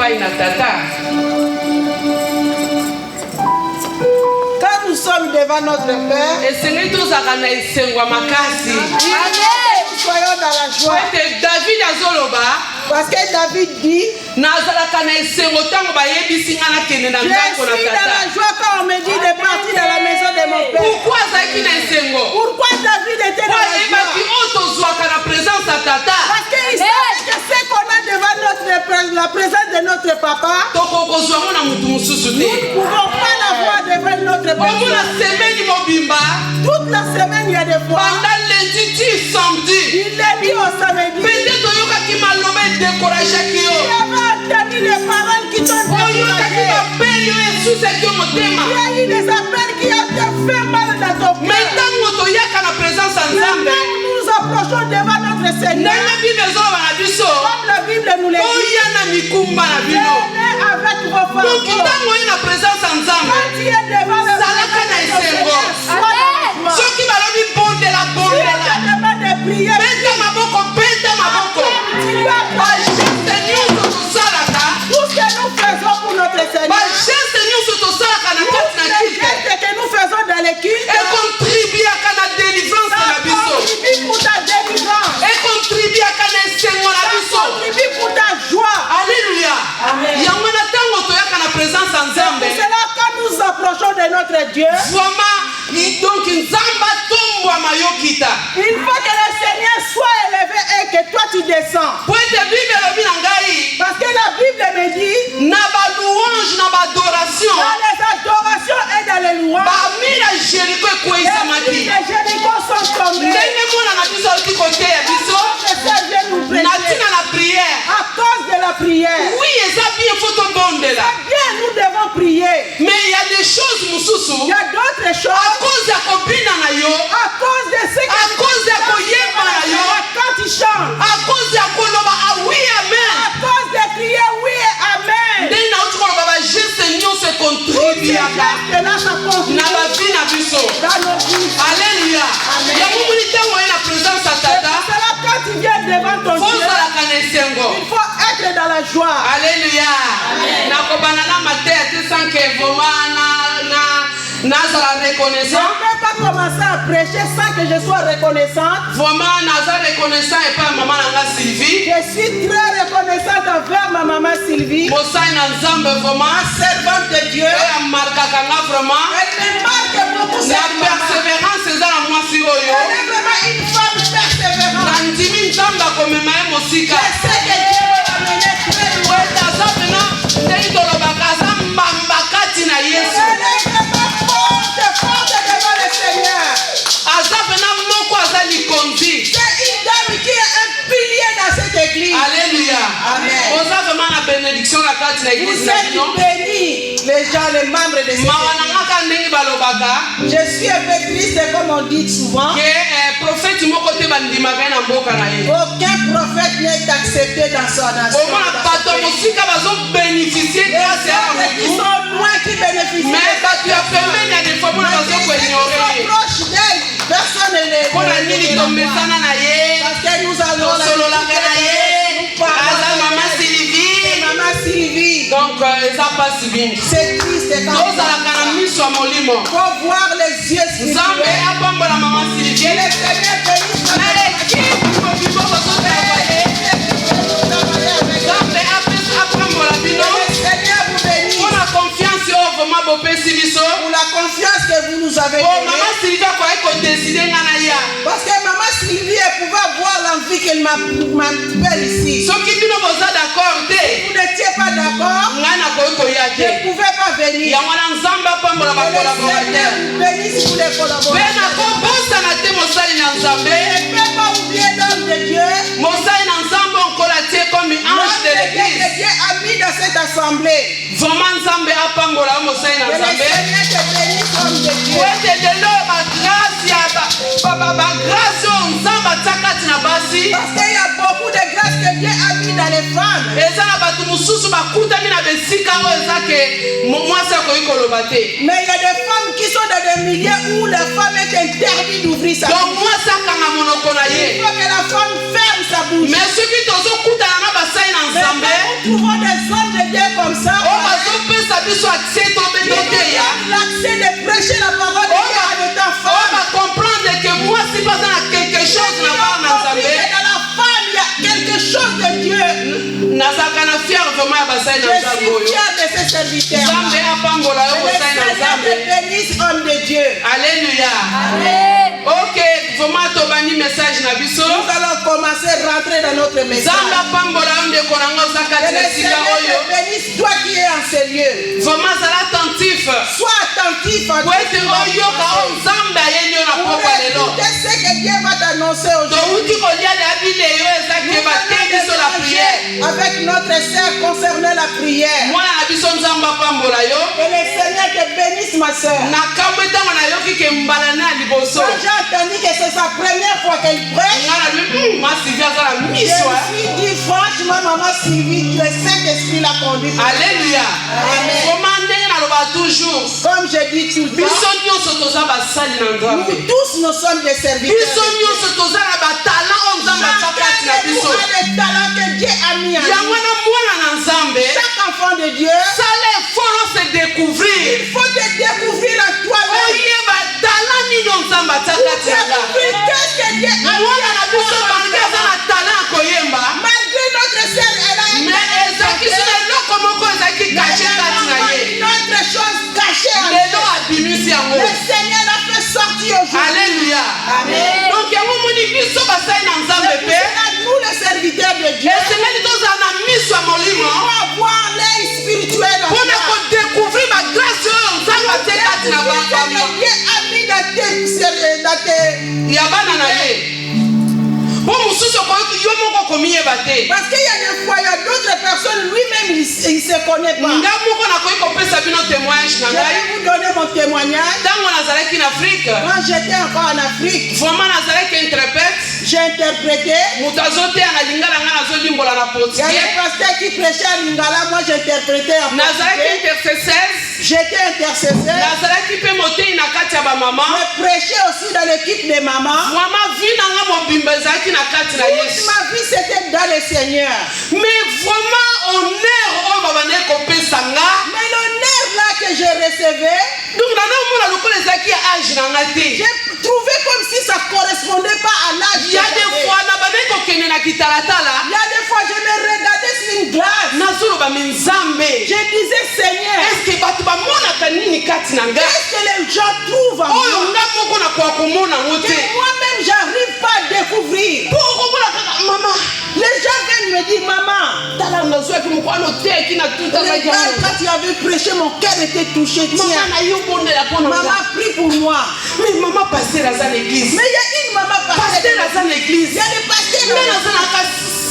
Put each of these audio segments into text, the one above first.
epai na tata. Quand nous sommes devant notre Père, Esengeli tozalaka na esengo makasi. nous soyons dans la joie. David azoloba. Parce que David dit, nazalaka na esengo ntango bayebisi nga nakende na ndako na je suis dans tata. la joie quand on me dit de partir dans la maison de mon Père. Pourquoi azalaki na esengo? Pourquoi David était dans la ayebaki joie? oyo tozwaka na présence ya tata. Parce qu'il savait que ce qu'on a devant la présence de notre papa, tokokozwa ngo na mutu mosusu nous ne te. pouvons pas l'avoir devant notre omona papa. semeni mobimba. Toute la semaine, il y a des fois, pendant lundi ti samedi. il est dit au samedi, peut-être oyokaki maloba edécourageaki yo. tu avais entendu les paroles qui t'ont oyokaki découragé. bapeli oyo esusaki yo motema. Il y a eu des appels qui ont te fait mal dans ton mais cœur. ntango toyaka na présence ya nzambe. Maintenant, nous nous approchons devant notre Seigneur. ndenge bible ezoloba na biso. Comme la Bible nous l'a dit, oya na mikumba na bino. venez avec vos donc fardeaux. ntango oyi na présence ya nzambe. Quand tu es devant le zalaka na esengo. Seigneur, soki balobi bondela tu bondela. te demandes de prier. beta maboko beta maboko. Tu dois bageste nyonso tosalaka. tout ce que nous faisons pour notre Seigneur. bageste nyonso tosalaka na kati na Les kite. gestes que nous faisons dans les cultes, ekontribuaka na délivrance na ça biso. contribue pour ta délivrance. ekontribuaka na esengo na Ça biso. contribue pour ta joie. alleluya. yango na ntango toyaka na présence ya nzambe. C'est là quand nous approchons de notre Dieu, vraiment donc nzambe atombwama yo kita. il faut que le Seigneur soit élevé et que toi tu descends. po ete bible elobi na ngai Parce que la Bible me dit, na balouange na badoration dans les adorations et dans les louanges, bamir ya jeriko les ekweisamaki. filles de Jéricho sont tombées. ndenge mwana na biso aloti koteya biso Le Seigneur nous na prêche. ntina na priere. À cause de la prière, oui eza bien fo tobondela. bien nous devons prier. mais il y a des choses mosusu Il y a d'autres à choses cause ya kobina na yo, à cause de ce que à cause ya koyeba na yo, quand tu chantes, à cause ya koloba ah oui amen. à cause de crier oui et amen. ndenge nauti koloba bageste nyonso Ces ekontribuaka gestes-là, ça contribue na bavi na biso. dans nos vies. alleluya. yango moni ntango oye na présence ya C'est tata pour cela quand tu viens devant ton Dieu, fozalaka na esengo. il faut être dans la joie. alleluya. nakobana na mateya te sanke vraimen nazala Je reconnaissant. ne peux pas commencer à prêcher sans que je sois reconnaissante. vraiment naza reconnaissant epai ya mama na nga Sylvie. Je suis très reconnaissante envers ma maman Sylvie, mosali na nzambe vraiment servante de Dieu. oyo amarkaka nga vraiment Elle me marque beaucoup na cette maman. persévérance eza na mwasi Elle oyo est vraiment une femme persévérante. nandimi nzambe akomema ye mosika. Je sais que Dieu va l'amener très loin. ete aza pena ndenge tolobaka aza mbamba kati na yesu. Elle est vraiment forte, forte devant le Seigneur. aza pena moko aza likonzi. C'est une dame qui est un pilier dans cette église. alleluya. Amen. oza vraiment na bénédiction na kati na Vous eglise na êtes bino. bénis, les gens, les membres de cette mawa na église. ngaka ndenge balobaka Je suis un peu triste, comme on dit souvent. ke profeti moko te bandimaka ye na mboka na ye. Aucun prophète n'est accepté dans son nation. omona bato ya mosika bazobénéficie Les grâce ya autres qui motu. sont loin, qui bénéficient. mais bato ya pembeni ya defo mona Ceux qui bazokoignore sont ye. proches d'elle, personne ne les mpona nini tomesana na ye Parce que nous allons tosololaka na ye aza mama Sylvie. Maman Sylvie. donc eza mpasi mingi. C'est triste quand tozalaka na miso ya molimo. faut voir les yeux nzambe spirituels. apambola mama Sylvie. Et le Seigneur bénisse na ekipe mobimbo bazotravaye. nzambe apambola bino le Seigneur vous bénisse mpona confiance oyo vraimen bopesi biso. pour la confiance que vous nous avez po mama donnée. Sylvie akoki kodeside nga na ya. Parce que maman Sylvie, elle pouvait avoir l'envie qu'elle m'appelle ici. soki bino boza d'accord te Vous n'étiez pas d'accord, ngai nakoki koya je ne te. pouvais pas venir. yango na nzambe apambola Que le Seigneur bakolaborateur. vous bénisse pour les mpe collaborateurs. nakobosana te mosali na nzambe. Je ne peux pas oublier l'homme de Dieu. mosali na nzambe onkola tie komi ange de Que l'église. Dieu a mis dans cette assemblée. vraiment nzambe apambola yo mosali na Que le nzambe. Seigneur te bénisse, homme de Dieu. po ete lelo bagrâce ya bagrâce oyo nzambe atia kati na basi Parce qu'il y a beaucoup de grâce que Dieu a mis dans les femmes. eza na bato mosusu bakutami na besika oyo eza ke mwasi akoki koloba te. Mais il y a des femmes qui sont dans des milieux où la femme est interdite d'ouvrir sa donc bouche. mwasi akanga monoko na Il ye. faut que la femme ferme sa bouche. mais soki tozokutana na basali na Mais nzambe quand nous trouvons des hommes de Dieu serviteur. Nzambe apambola yo Le kosala na Seigneur te Nzambe. bénisse, homme de Dieu. Alléluia. Ok, vraiment tobani message na biso. Nous allons commencer à rentrer dans notre message. Nzambe apambola yo ndeko na ngo oza Que kati le na esika Seigneur oyo. te bénisse, toi qui es en ces lieux. Vraiment zala attentif. Sois attentif à Po ete oyoka oyo Nzambe ayeli yo na pour pokwa lelo. écouter ce que Dieu va t'annoncer aujourd'hui. Touti kolia na bileyo ezaki bate biso la prière. Avec notre sœur concernant la prière. Mwana na biso Nzambe apambola yo. Que le Seigneur te bénisse, ma sœur. Nakambo ntango nayoki ke mbala na liboso. Quand j'ai entendu que c'est sa première fois qu'elle prêche, Nga na lobi ma Sylvie aza na je me miso. suis dit franchement, maman Sylvie, le Saint-Esprit l'a conduit. Alléluia. Amen. Comment ndenge naloba toujours. Comme je dis tout le Biso temps, nyonso toza basali na Nzambe. nous tous nous sommes des serviteurs. Biso nyonso toza na batala oyo Nzambe aza kati na Chacun de nous biso. a des talents que Dieu a mis en Yango nous. wana mwana na Nzambe Chaque enfant de Dieu, sala eforo se découvrir. il faut te découvrir en toi-même. Oyeba tala nini oyo Nzambe atia kati na nga. Découvrir qu'est-ce que Dieu a mis Mwana na en biso toi. malgré aza na tala ya koyemba. Malgré notre sœur, elle a un Mais ezalaki so na eloko moko ezalaki kashe kati na ye. une autre chose cachée en Lelo elle. abimisi yango. Le Seigneur l'a fait sortir aujourd'hui. Alléluia. Amen. Donc yango moni biso basali na Nzambe C'est pour pe. cela, nous les serviteurs de Dieu, esengeli tozala na miso ya il faut molimo avoir l'œil spirituel en mpona toi. kodécouvrir bagrâce oyo Nzambe atie kati na Découvrir ce bambama que Dieu a mis dans tes- ya bana na ye mpo mosusu yo moko komiyeba te. Parce qu'il y a des fois, il y a d'autres personnes, lui-même, il ne se connaît pas. nga moko nakoki kopesa bino témoignage na Je ngai vais vous donner mon témoignage. ntango nazalaki na afrique Quand j'étais encore en Afrique, vraiment nazalaki interprète j'ai interprété. moto azoteya na lingala nga nazolimbola na Il y a portugais des pasteurs qui prêchaient à Lingala, moi j'interprétais en nazalaki portugais. intercesseuse J'étais intercesseur. nazalaki mpe motei na kati ya bamama Je prêchais aussi dans l'équipe des mamans. vraiment vi na nga mobimba ezalaki na kati na Toute yesu ma vie c'était dans le Seigneur. mais vraiment honneur oyo babandaki kopesa nga Mais l'honneur là que je recevais, donc nana omona lokola ezalaki ya age na nga te j'ai trouvé comme si ça ne correspondait pas à l'âge. que ya de j'avais. fois na bandaki kokende na kitalatala Il y a des fois je me regardais sur une glace. nazoloba me nzambe Je disais Seigneur, eske bato bamonaka nini kati na nga qu'est-ce que les gens trouvent en oyo moi nga moko nakoka komona ngo que te moi-même j'arrive pas à découvrir. mpo okomona kaka mama Les gens viennent me dire maman, tala nazwaki mokwana oteki na tutanga regarde, yango quand tu avais prêché, mon cœur était touché. mama Tiens, na yo bondela mpo na nga maman prie pour moi. mais mama paster aza na église Mais il y a une maman paster pasteur. aza na église Il y a des pasteurs. nde nazalaka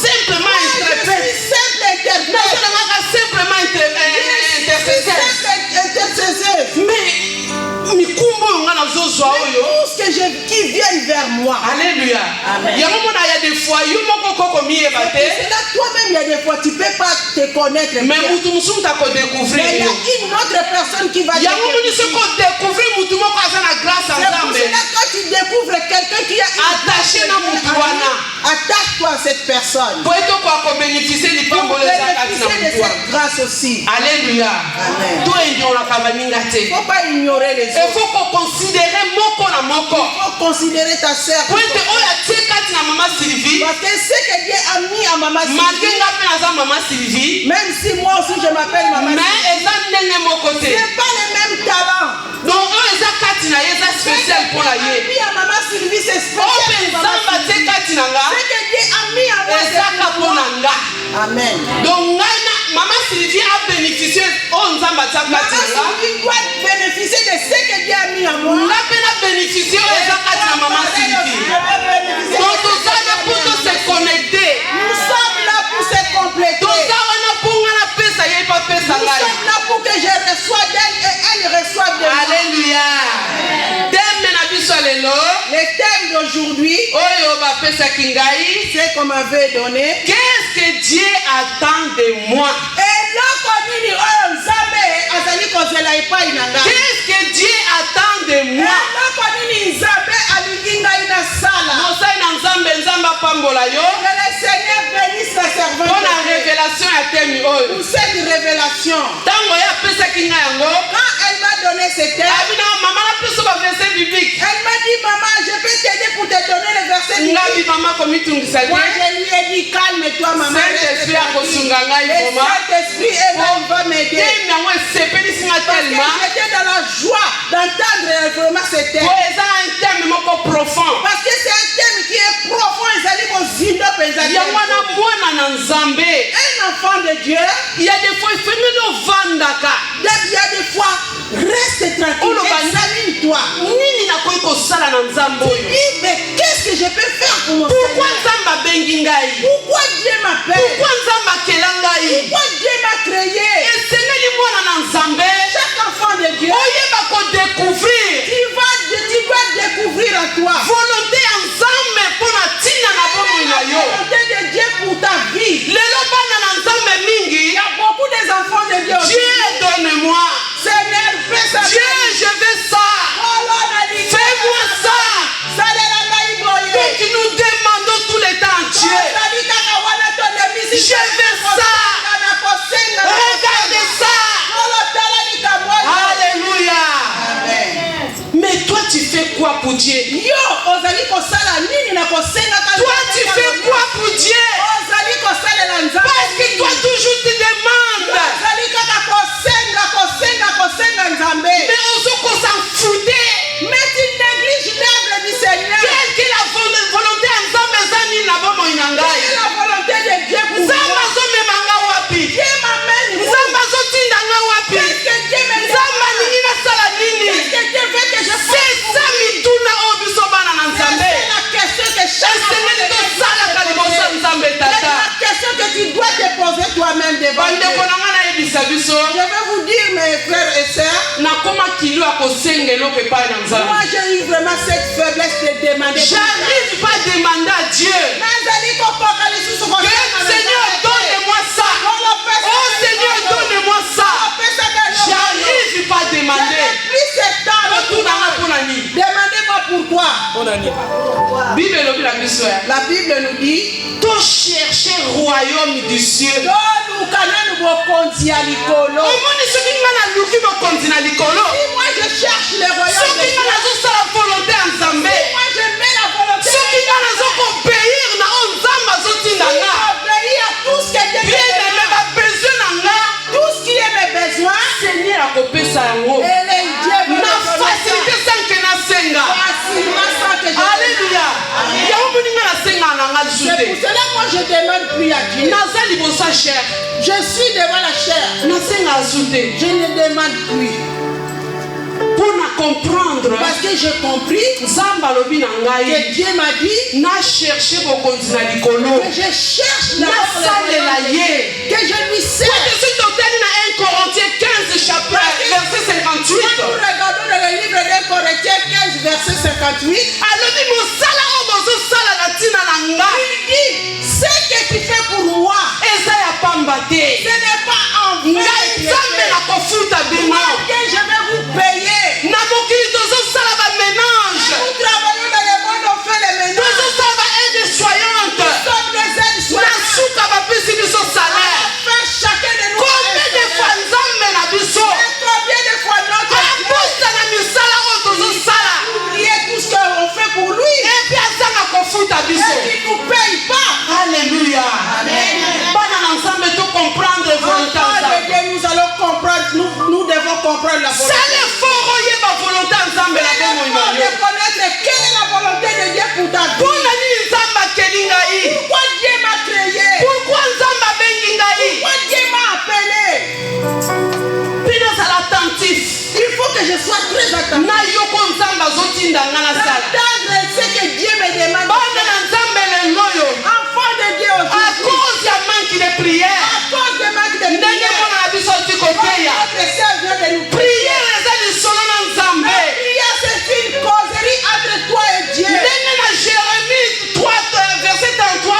simplement Je interprète suis simple interprète. nazalaka simplement Je suis intercesseur simple intercesseur. mais mikumba oyo nga nazozwa oyo Tout ce que qui viennent vers moi. alleluya Amen. yango mona ya des fois yo moko koko miyeba te C'est là, toi-même, il y a des fois, tu ne peux pas te connaître. mais bien. mutu mosusu Mais takodécouvrir il y a yo une autre personne qui va te yango moni soki découvrir. odécouvrir mutu moko aza na grâce ya C'est pour nzambe cela que quand tu découvres quelqu'un qui a une Attaché grâce na de Dieu mutu en lui, wana. attache-toi à cette personne. po ete okoka kobénéficie Pour lipambolo eza kati na bénéficier de mutu wana cette grâce aussi. alleluya Amen. to endiolaka baninga Il te ne faut pas ignorer les autres. efo koconsidere moko na moko Il faut considérer ta sœur. po ete oyo atie kati na mama sylvie Parce que ce que Dieu a mis à Maman malgré Sylvie, nga mpe naza mama sylvie même si moi aussi je m'appelle Maman mais Sylvie, eza ndenge moko ce te n'est pas le même talent. donc oyo eza kati na ye eza Ce que spécial Dieu mpo na a ye mis à Maman Sylvie, c'est oyo mpe spécial. pour Maman nzambe atie Sylvie. kati na nga Ce que Dieu a mis à moi, c'est ezaka pour mpo moi. na nga Amen. donc ngai na mama sylvie abénéficie oyo nzambe atia Maman kati na nga Sylvie doit bénéficier de ce que Dieu a mis à moi. nga mpe na bénéficie oyo eza kati na mama sylvie donc toza na mpo tose connecte Nous sommes là pour se compléter. toza wana mpo nga napesa ye mpe apesa Nous ngai sommes là pour que je reçoive d'elle et elle reçoive de moi. alleluya teme na biso lelo Le thème d'aujourd'hui, oyo bapesaki ngai c'est qu'on m'avait donné. qu'est-ce que Dieu attend de moi eloko nini oyo nzambe azali kozela epai na ngai. qu'est-ce que Dieu attend de moi eloko nini nzambe alingi ngai nasala. mosali na nzambe apambola yo Que le Seigneur bénisse la servante mpo na de Dieu. révélation ya temi oyo Pour cette révélation. ntango ye apesaki ngai yango Quand elle m'a donné ce thème, abina mama napeso baverset biblique elle m'a dit, maman, je peux t'aider pour te donner le verset nga biblique. bimama komitungisa Moi, te je lui ai dit calme-toi, maman. Saint-Esprit a kosunga ngai Le vraiment. Saint-Esprit est là, il va m'aider. Thème yango esepelisi nga Parce que tellement. j'étais dans la joie d'entendre vraiment ce thème. Po eza un thème moko profond. Parce que c'est un thème qui est profond. Ezali kozindo penza. Yango wana mwana na Nzambe. Un enfant de Dieu, Il y a des fois ifengeli ovandaka. il y a des fois, reste tranquille, examine-toi. Nini nakoki kosala na Nzambe Tu oyo? dis, mais qu'est-ce que je peux faire pour mon Pourquoi Seigneur? Nzambe abengi ngai? Pourquoi Dieu m'appelle? Pourquoi Nzambe akela ngai? Pourquoi Dieu m'a créé? Esengeli mwana na Nzambe Chaque enfant de Dieu, oyeba kodécouvrir tu vas découvrir en toi volonté ya Nzambe mpo na ntina na bomoi na la yo. volonté de Dieu pour ta vie. Lelo bana na Nzambe mingi, Il y a beaucoup d'enfants de Dieu. Dieu donne-moi. Seigneur, fais ça. Dieu, je veux ça. Fais-moi ça. Donc nous demandons tout le temps à Dieu. Je veux ça. Regardez ça. Alléluia. Mais toi tu fais quoi pour Dieu? Toi tu fais quoi pour Dieu? Parce que toi toujours tu demandes. Mais on se s'en foutait. Mais tu négliges l'œuvre du Seigneur. Quelle que la volonté en Nzambe ezani na bomoi na ngai? C'est la volonté de Dieu pour Nzambe moi. azomema nga wapi? Dieu m'amène. Nzambe azotinda nga wapi? Qu'est-ce que Dieu me Nzambe alingi nasala nini? Qu'est-ce que Dieu veut que je fasse? C'est ça mituna oyo biso bana na Nzambe. C'est la question que chaque esengeli tosalaka liboso ya Nzambe C'est tata. la question que tu dois te poser toi-même devant Dieu. Bandeko na nga nayebisa biso Je vais vous dire, mes frères et sœurs, nakoma kilo ya kosenga eloko epai na Nzambe. moi j'ai eu vraiment cette faiblesse de demander. J'arrive pas à demander à Dieu que Seigneur donne-moi ça. Oh Seigneur donne-moi ça. J'arrive pas à demander. Demandez-moi pourquoi. Bible elobi na biso ya. La Bible nous dit To chercher royaume du ciel. Omoni soki nga naluki bokonzi na likolo. Si moi je cherche le royaume de Soki nga Dieu, nazosala volonté ya Nzambe. si moi je mets la volonté de Soki nga nazokobeir na oyo Nzambe azotinda nga. obéir à tout ce que Dieu Bien me aimé demande, babesoin na nga. tout ce qui est mes besoins, Seigneur akopesa yango. et les Dieu me Na le donne facilité sanke nasenga. facilement sans que je Alléluia. Yango moni nga nasenga na nga lisusu C'est te. pour cela que moi je demande plus à Dieu. Naza liboso ya chair. Je suis devant la chair. Nasenga asu te. Je ne demande plus. Mpona comprendre. Parce que j'ai compris Nzambe alobi na ngai. que Dieu m'a dit Na cherche bokonzi na likolo. que je cherche d'abord le Nasalela royaume de ye. Dieu, que je lui sers. Soki totali na 1 Corinthiens 15 chapitre verset 58. Quand nous regardons dans le livre de Corinthiens 15, verset 58, alobi mosala oyo bozosala na ntina na ngai il dit ce que tu fais pour moi, eza ya pamba te. ce n'est pas en vain Ngai que je Nzambe fais. nakofuta bino. Moi que je vais vous payer. Na mokili tozosala bamenage. Nous travaillons dans le monde, on fait les ménages. Tozosala baide soyante. Nous sommes des aides Na soignantes. suka bapesi biso salaire. Enfin, chacun de nous a un Combien de salaire. fois Nzambe na biso Et combien de fois notre Dieu abusa na misala oyo tozosala. oublié tout ce qu'on fait pour lui epi azanga kofuta et biso. qu'il ne nous paye pas. Alléluia. Bana na Nzambe to comprendre volonté ya Enfants de Nzambe. Dieu, nous allons comprendre, nous devons comprendre la volonté. Sala effort oyeba volonté ya Nzambe na bomoi na Nous yo. devons connaître quelle est la volonté de Dieu pour ta vie. Mpona nini Nzambe akeli ngai? Pourquoi Dieu m'a créé? Pourquoi Nzambe abengi ngai? Pourquoi Dieu m'a appelé? Mpina azala attentif. Il faut que je sois très attentif. nayoko Nzambe azotinda nga nasala. D'entendre ce que Dieu me demande. Bana na Nzambe lelo oyo. Enfant de Dieu À aujourd'hui. cause ya manque de prière. À cause de manque de Ndenge prière. mwana na biso ti koteya. Notre sœur vient de nous Prière eza lisolo na Nzambe. La prière, c'est une causerie entre toi et Dieu. Ndenge na Jérémie 3 verset 33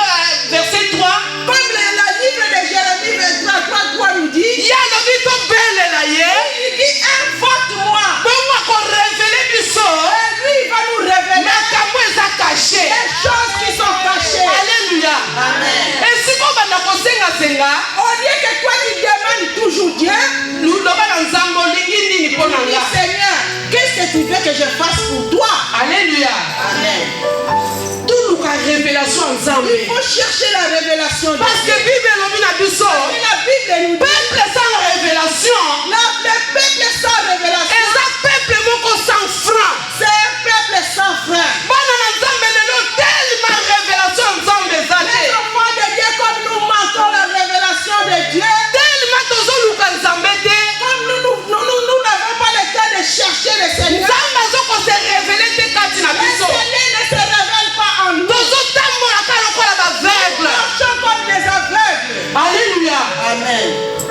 verset 3. Comme le livre de Jérémie 23 nous dit, Ya lobi tobelela ye. il dit invoque-moi. Bongo akorevele biso. Et lui, il va nous révéler Makambo eza caché. les choses qui sont cachées. Alléluia. Amen. Esiko banda kosenga-senga. Au lieu que toi tu demandes toujours Dieu, Loba na Nzambe olingi nini mpo na dis nga? Seigneur, qu'est-ce que tu veux que je fasse pour toi? Alléluia. Amen. Toluka révélation en Il Zambé. faut chercher la révélation de Parce que Dieu. Bible Lominabiso, Et la Bible nous dit, peuple sans révélation, le peuple sans révélation, et ça peuple moko sans frein. c'est un peuple sans frein. Bana na Nzambe lelo tellement révélation Nzambe Les ezali. enfants de Dieu, comme nous manquons la révélation de Dieu, Tellement tozoluka Nzambe te. comme nous n'avons pas le temps de chercher le Seigneur, Nzambe azoko se révéler te kati na le biso. Seigneur ne se révèle pas en nous. Tozotambola kaka lokola baveugle. Nous marchons comme des aveugles. Alléluia. Amen.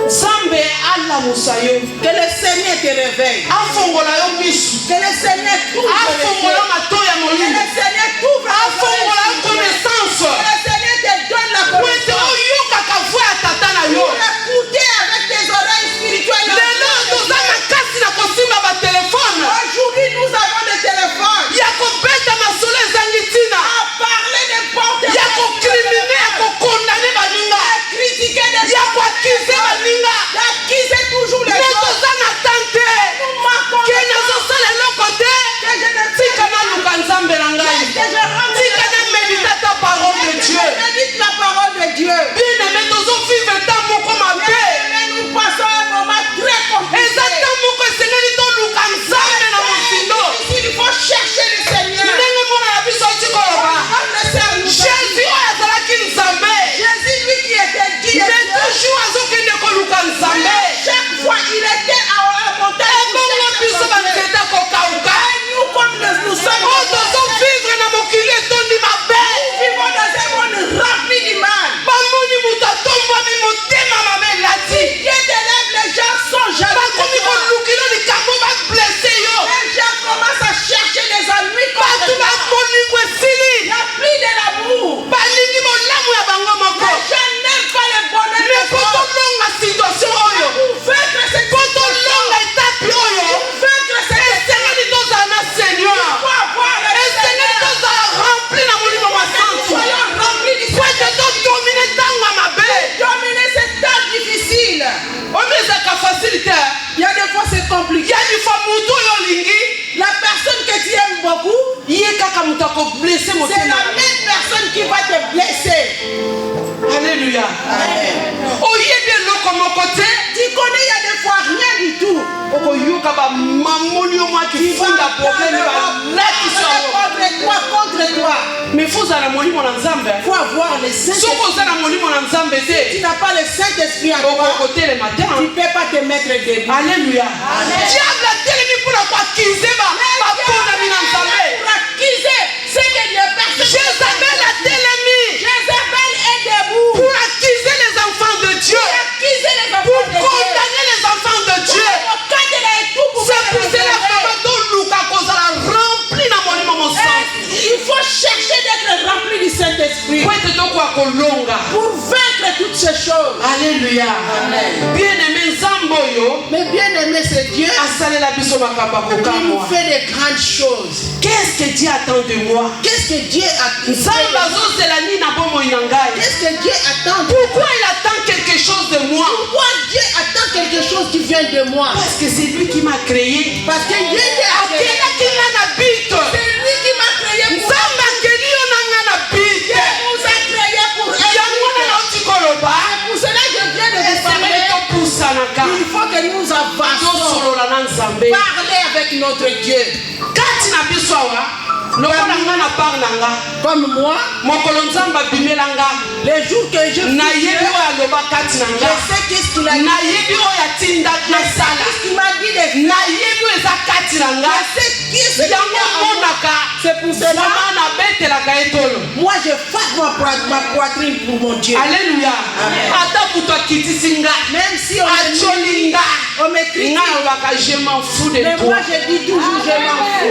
Nzambe alamusa yo. Que le Seigneur te réveille. Afongola yo misu. Que le Seigneur t'ouvre les Afongola yeux. mato ya Que molimo. le Seigneur t'ouvre les Afongola yeux. connaissance. Que le Seigneur te donne la Wete connaissance. oyokaka voix ya tata na yo. Pour écouter avec tes oreilles spirituelles. Lelo toza makasi na kosimba batelefone. Aujourd'hui, nous avons des téléphones. Ya kobeta masolo ezangi ntina. À parler n'importe Ya kokrimine ya kokondane baninga. critiquer des Ya koakize baninga. d'accuser toujours les Me autres. toza na tante. Nous manquons Ke de temps. nazosala eloko te. Que je ne Tika naluka Nzambe na ngai. que je rende Tika na médite ta parole de que Dieu. je médite la parole de Dieu. Bien-aimé, tozovivre ntan moko mabe. Mais nous passons un moment très Eza compliqué. ntan moko esengeli toluka Nzambe na mofindo. Il faut chercher le Seigneur. Ndenge mwana na biso oti koloba. Comme le Seigneur nous a dit. Jésus oyo azalaki Nzambe. Jésus, lui qui était Dieu, Mais toujours azokende koluka Nzambe. chaque fois il était à la montagne. Ebongo biso banzete kokauka. Nous, comme nous sommes, Oyo tozovivre na mokili etondi mabe. nous vivons dans un monde rempli d'images. Bamoni moto atombwami motema mabe elati. Dieu t'élève, les gens sont jaloux. Bakomi kolukilo likambo bablesse yo. Les gens commencent à chercher des ennuis contre Bato toi. bakolingo esili. Il n'y a plus de l'amour. Balingi bolamu ya bango moko. Les gens n'aiment pas le bonheur Mais des po autres. tolonga situation oyo. Pour vaincre cette Po tolonga etape oyo. vaincre cette Esengeli tozala na Seigneur. pour avoir le Esengeli Seigneur. tozala rempli na molimo Nous masantu. soyons remplis du Po ete todomine ntango ya mabe. dominer cette tâche difficile. Oyo ezalaka facile te. Il y a des fois c'est compliqué. Ya lifa motu oyo olingi. La personne que tu aimes beaucoup, Ye kaka moto akoblesse c'est motema. la même personne qui va te blesser. Alléluia. Amen. Oyebi eloko moko te. Tu connais, il y a des fois rien du tout. Okoyoka bamamoli yo mwa kifunda problème balakisa yo. contre toi. Mais faut ozala na molimo na Nzambe. Il faut avoir le Saint-Esprit. Soki oza na molimo na Nzambe Tu te. n'as pas le Saint-Esprit en toi. Okotelema te. Tu ne peux pas te mettre debout. Alléluia. Diable atelemi mpona koakize bapondami na Nzambe. Pour accuser ce que les personnes. Jézabel atelemi Jézabel est debout. pour accuser les enfants de Dieu. Accuser les Pour enfants de Dieu. condamner les enfants de Dieu. C'est pour cela que toluka kozala rempli na molimo mosantu. Il faut chercher d'être rempli du Saint-Esprit Po ete tokoka kolonga. pour vaincre toutes ces choses. Alléluia. Amen. Bien-aimé Nzambe oyo Mais bien aimé, c'est Dieu asalela biso makambo ya qui nous kokamwa. fait des grandes choses. Qu'est-ce que Dieu attend de moi? Qu'est-ce que Dieu attend? Nzambe azozela nini na bomoi na ngai? Qu'est-ce que Dieu attend? Pourquoi il attend quelque chose de moi? Pourquoi Dieu attend quelque chose qui vient de moi? Parce que c'est lui qui m'a créé. Parce que Dieu t'a créé. Akelaki nga na bito. C'est lui qui m'a créé pour Nzambe akeli yo na nga na bito. Dieu nous a créé pour Yango wana être. nauti koloba. Pour cela que je viens de vous Esengeli parler. topusanaka. Il faut que nous avancions. Tosolola na Nzambe. Parler avec notre Dieu. Kati na biso awa lokola nga na part na nga. Comme moi, Mokolo Nzambe abimela nga. les jours que je Nayebi oyo aloba kati na je nga. sais qu'est-ce qu'il a dit. Nayebi oyo atindaki nasala. Qu'est-ce qu'il m'a dit de faire. Nayebi oyo eza kati na nga. Je sais qu'est-ce qu'il Yango a dit. monaka. C'est pour cela, Mama nabetelaka ye tolo. moi je fasse ma poitrine pour mon Dieu. Alléluia. Amen. Ata moto akitisi nga. Même si on Atioli nga. me critique, Nga nalobaka je m'en fous de mais toi. moi je dis toujours je m'en fous.